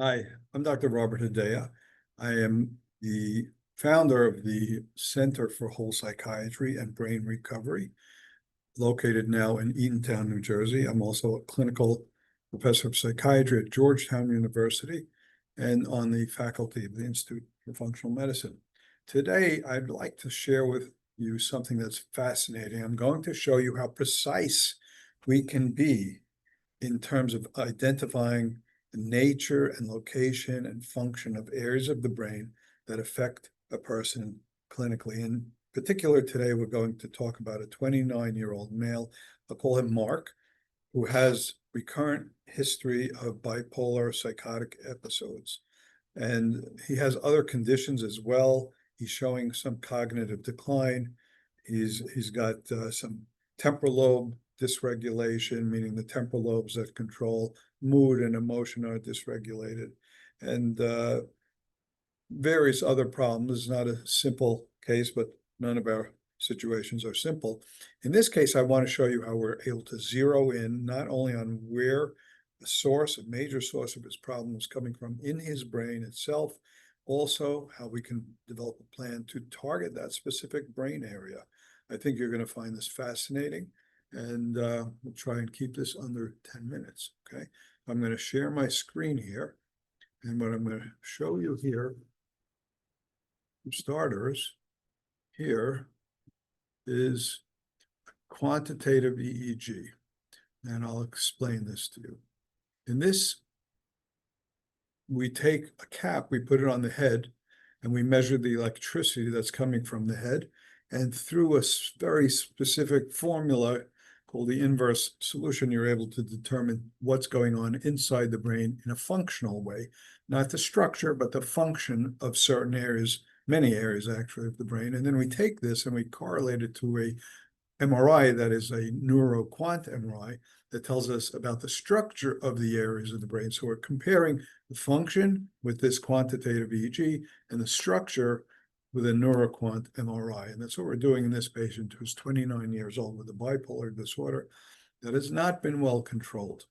Hi, I'm Dr. Robert Hedaya. I am the founder of the Center for Whole Psychiatry and Brain Recovery, located now in Eatontown, New Jersey. I'm also a clinical professor of psychiatry at Georgetown University and on the faculty of the Institute for Functional Medicine. Today, I'd like to share with you something that's fascinating. I'm going to show you how precise we can be in terms of identifying the nature and location and function of areas of the brain that affect a person clinically. In particular, today we're going to talk about a 29-year-old male, I'll call him Mark, who has recurrent history of bipolar psychotic episodes. And he has other conditions as well. He's showing some cognitive decline. He's got some temporal lobe dysregulation, meaning the temporal lobes that control mood and emotion are dysregulated, and various other problems. It's not a simple case, but none of our situations are simple. In this case, I want to show you how we're able to zero in not only on where the source, a major source of his problem is coming from in his brain itself, also how we can develop a plan to target that specific brain area. I think you're going to find this fascinating, and we'll try and keep this under 10 minutes, okay? I'm going to share my screen here, and what I'm going to show you here, for starters, here is quantitative EEG, and I'll explain this to you. In this, we take a cap, we put it on the head, and we measure the electricity that's coming from the head, and through a very specific formula called the inverse solution, you're able to determine what's going on inside the brain in a functional way, not the structure, but the function of certain areas, many areas actually of the brain. And then we take this and we correlate it to a MRI that is a NeuroQuant MRI that tells us about the structure of the areas of the brain. So we're comparing the function with this quantitative EEG and the structure with a NeuroQuant MRI. And that's what we're doing in this patient who's 29 years old with a bipolar disorder that has not been well controlled.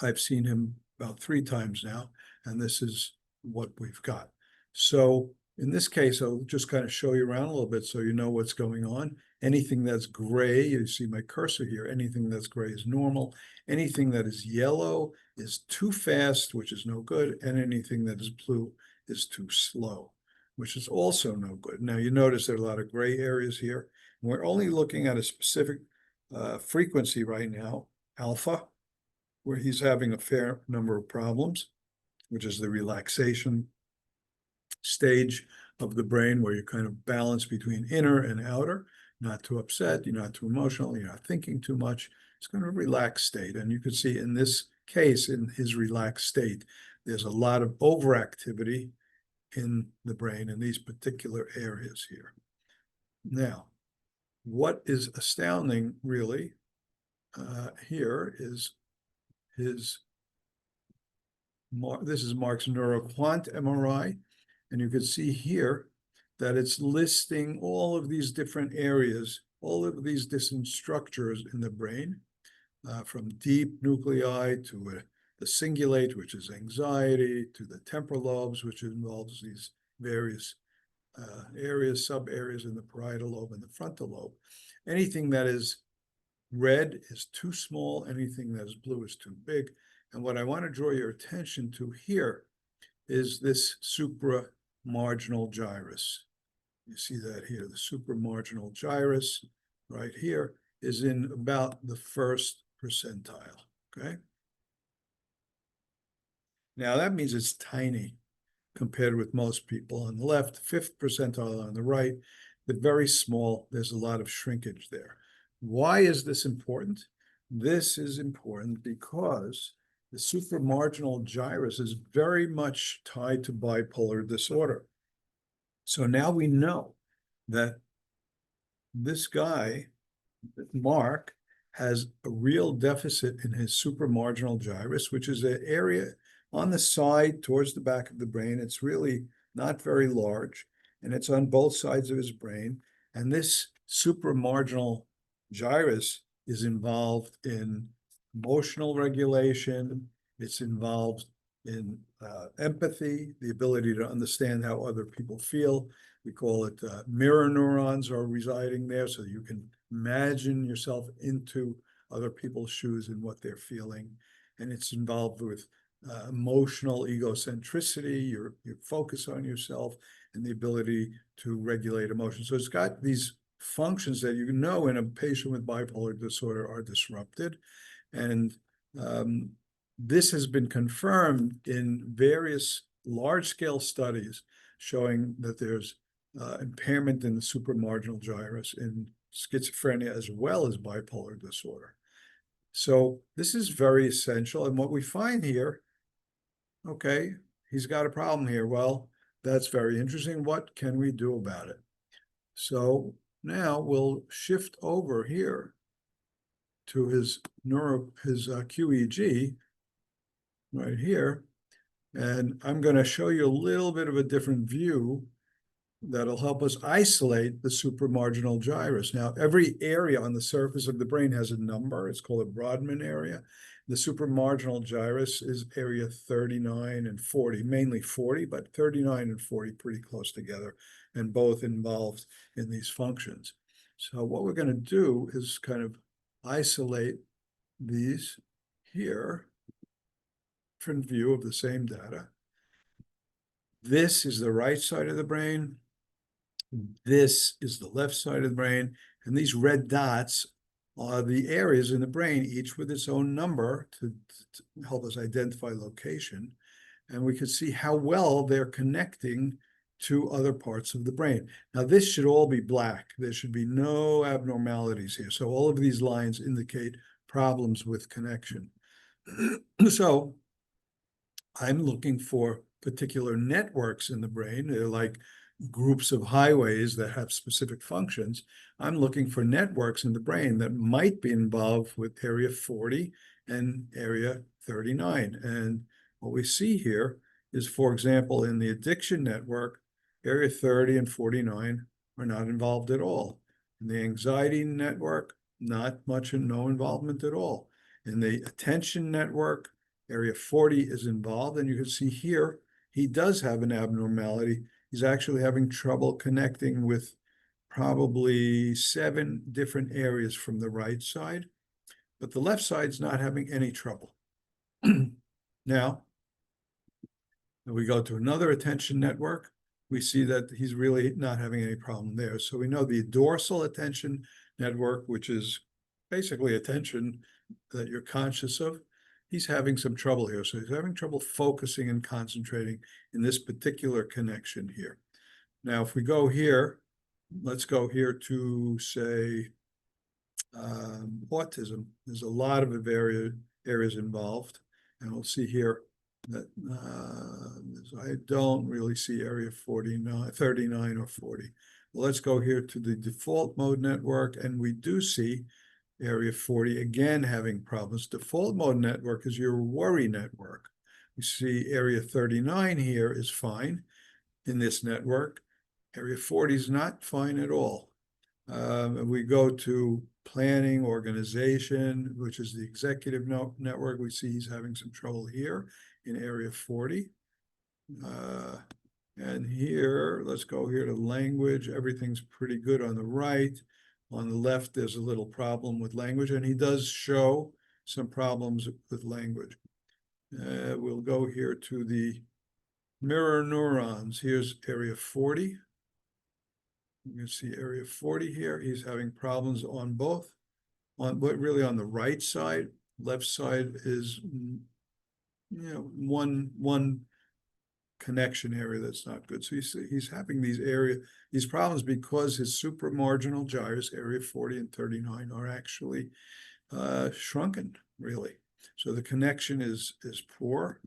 I've seen him about 3 times now, and this is what we've got. So in this case, I'll just kind of show you around a little bit so you know what's going on. Anything that's gray, you see my cursor here, anything that's gray is normal. Anything that is yellow is too fast, which is no good, and anything that is blue is too slow, which is also no good. Now, you notice there are a lot of gray areas here. We're only looking at a specific frequency right now, alpha, where he's having a fair number of problems, which is the relaxation stage of the brain where you kind of balance between inner and outer, not too upset, you're not too emotional, you're not thinking too much. It's kind of a relaxed state. And you can see in this case, in his relaxed state, there's a lot of overactivity in the brain in these particular areas here. Now, what is astounding really here is this is Mark's NeuroQuant MRI, and you can see here that it's listing all of these different areas, all of these different structures in the brain, from deep nuclei to the cingulate, which is anxiety, to the temporal lobes, which involves these various areas, sub-areas in the parietal lobe and the frontal lobe. Anything that is red is too small, anything that is blue is too big. And what I want to draw your attention to here is this supramarginal gyrus. You see that here, the supramarginal gyrus right here is in about the 1st percentile, okay? Now that means it's tiny compared with most people on the left, 5th percentile on the right, but very small. There's a lot of shrinkage there. Why is this important? This is important because the supramarginal gyrus is very much tied to bipolar disorder. So now we know that this guy, Mark, has a real deficit in his supramarginal gyrus, which is an area on the side towards the back of the brain. It's really not very large, and it's on both sides of his brain. And this supramarginal gyrus is involved in emotional regulation. It's involved in empathy, the ability to understand how other people feel. We call it mirror neurons are residing there, so you can imagine yourself into other people's shoes and what they're feeling. And it's involved with emotional egocentricity, your focus on yourself, and the ability to regulate emotions. So it's got these functions that you know in a patient with bipolar disorder are disrupted. And this has been confirmed in various large-scale studies showing that there's impairment in the supramarginal gyrus in schizophrenia as well as bipolar disorder. So this is very essential. And what we find here, okay, he's got a problem here. Well, that's very interesting. What can we do about it? So now we'll shift over here to his QEEG right here. And I'm going to show you a little bit of a different view that'll help us isolate the supramarginal gyrus. Now, every area on the surface of the brain has a number. It's called a Brodmann area. The supramarginal gyrus is area 39 and 40, mainly 40, but 39 and 40 pretty close together, and both involved in these functions. So what we're going to do is kind of isolate these here, different view of the same data. This is the right side of the brain. This is the left side of the brain. And these red dots are the areas in the brain, each with its own number to help us identify location. And we can see how well they're connecting to other parts of the brain. Now, this should all be black. There should be no abnormalities here. So all of these lines indicate problems with connection. So I'm looking for particular networks in the brain. They're like groups of highways that have specific functions. I'm looking for networks in the brain that might be involved with area 40 and area 39. And what we see here is, for example, in the addiction network, area 30 and 49 are not involved at all. In the anxiety network, not much and no involvement at all. In the attention network, area 40 is involved. And you can see here, he does have an abnormality. He's actually having trouble connecting with probably 7 different areas from the right side, but the left side's not having any trouble. Now, when we go to another attention network, we see that he's really not having any problem there. So we know the dorsal attention network, which is basically attention that you're conscious of, he's having some trouble here. So he's having trouble focusing and concentrating in this particular connection here. Now, if we go here, let's go here to, say, autism. There's a lot of areas involved. And we'll see here that I don't really see area 39 or 40. Well, let's go here to the default mode network, and we do see area 40 again having problems. Default mode network is your worry network. You see area 39 here is fine in this network. Area 40 is not fine at all. And we go to planning, organization, which is the executive network. We see he's having some trouble here in area 40. And here, let's go here to language. Everything's pretty good on the right. On the left, there's a little problem with language, and he does show some problems with language. We'll go here to the mirror neurons. Here's area 40. You can see area 40 here. He's having problems on both, but really on the right side. Left side is, one connection area that's not good. So he's having these problems because his supramarginal gyrus, area 40 and 39, are actually shrunken, really. So the connection is poor.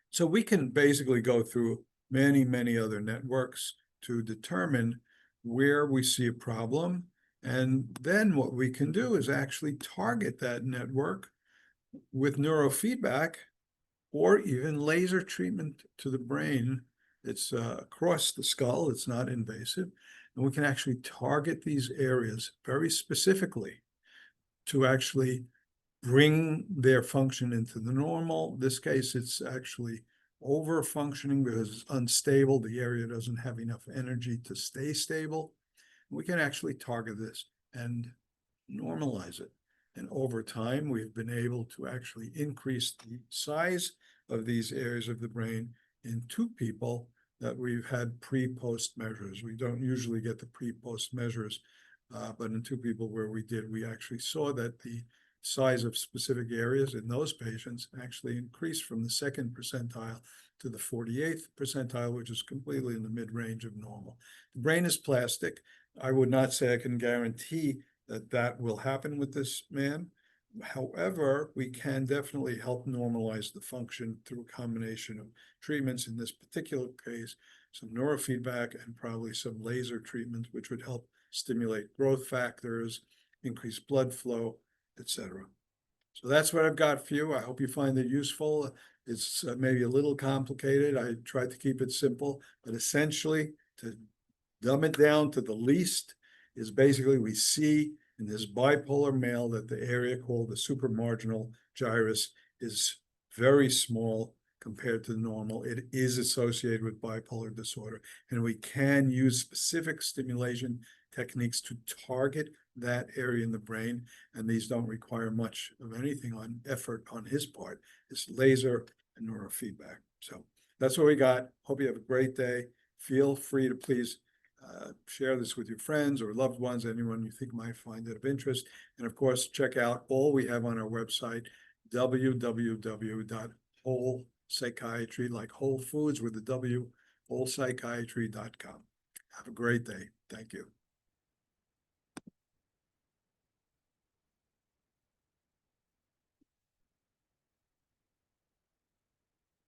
So we can basically go through many, many other networks to determine where we see a problem. And then what we can do is actually target that network with neurofeedback or even laser treatment to the brain. It's across the skull, it's not invasive. And we can actually target these areas very specifically to actually bring their function into the normal. In this case, it's actually over functioning because it's unstable. The area doesn't have enough energy to stay stable. We can actually target this and normalize it. And over time, we've been able to actually increase the size of these areas of the brain in 2 people that we've had pre-post measures. We don't usually get the pre-post measures, but in 2 people where we did, we actually saw that the size of specific areas in those patients actually increased from the 2nd percentile to the 48th percentile, which is completely in the mid-range of normal. The brain is plastic. I would not say I can guarantee that that will happen with this man. However, we can definitely help normalize the function through a combination of treatments. In this particular case, some neurofeedback and probably some laser treatment, which would help stimulate growth factors, increase blood flow, etc. So that's what I've got for you. I hope you find it useful. It's maybe a little complicated. I tried to keep it simple, but essentially, to dumb it down to the least, is basically we see in this bipolar male that the area called the supramarginal gyrus is very small compared to normal. It is associated with bipolar disorder, and we can use specific stimulation techniques to target that area in the brain, and these don't require much of anything on effort on his part. It's laser and neurofeedback. So that's what we got. Hope you have a great day. Feel free to please share this with your friends or loved ones, anyone you think might find it of interest. And of course, check out all we have on our website, www.wholepsychiatry, like Whole Foods with a W, wholepsychiatry.com. Have a great day. Thank you.